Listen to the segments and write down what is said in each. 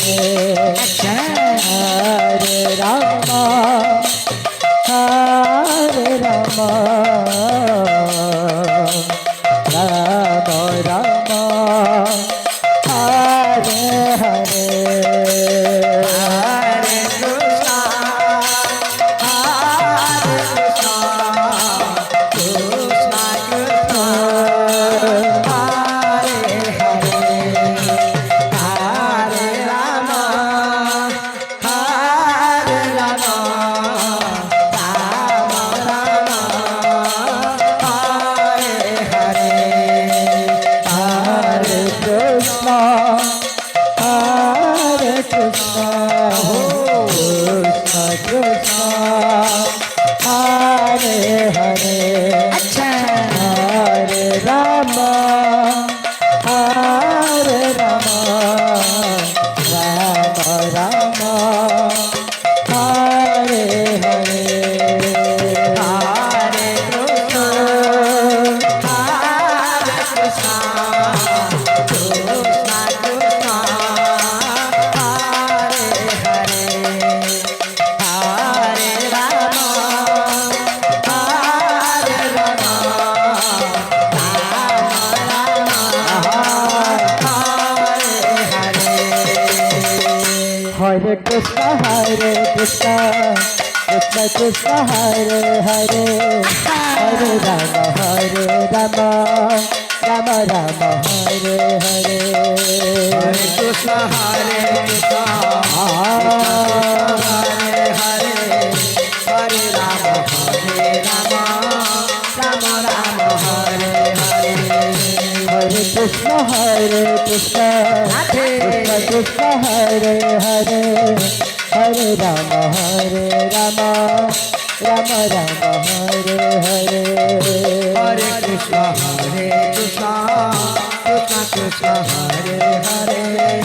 Hare Rama Hare Rama Rama Rama Hare Hare Hare Krishna Krishna Krishna Hare Hare Hare Rama Hare Rama Rama Rama Hare Hare Hare Krishna Hare Krishna Krishna Krishna Hare Hare Hare Rama Hare Rama Rama Rama Hare Hare Hare Krishna Hare Krishna Krishna Krishna Hare Hare Hare Rama Hare Rama Hare Krishna Hare Krishna Krishna Krishna Hare Hare Hare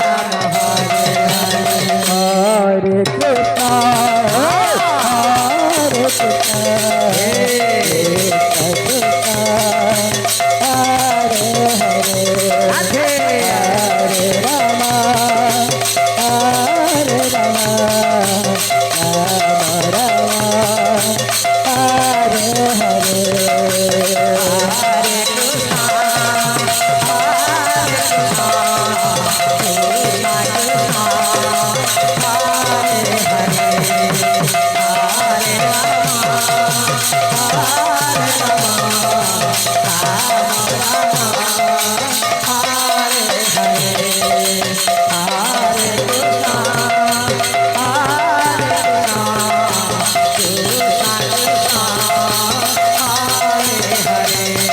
Rama Rama Rama Hare Hare Hare Krishna Hare Krishna Hare Hare Hare Rama Rama Rama Hare Hare Hare Krishna Hare Krishna Krishna Krishna Hare Hare Hare Rama Rama Rama Hare Hare Hare Krishna Hare Krishna Krishna Krishna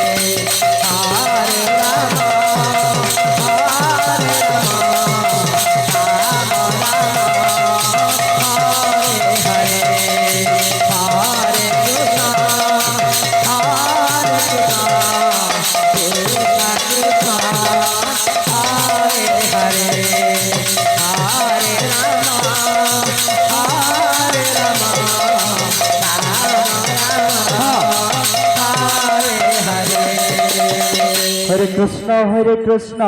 Hare Hare Hare Rama Rama Rama Hare Hare Hare Krishna Hare Krishna Hare Krishna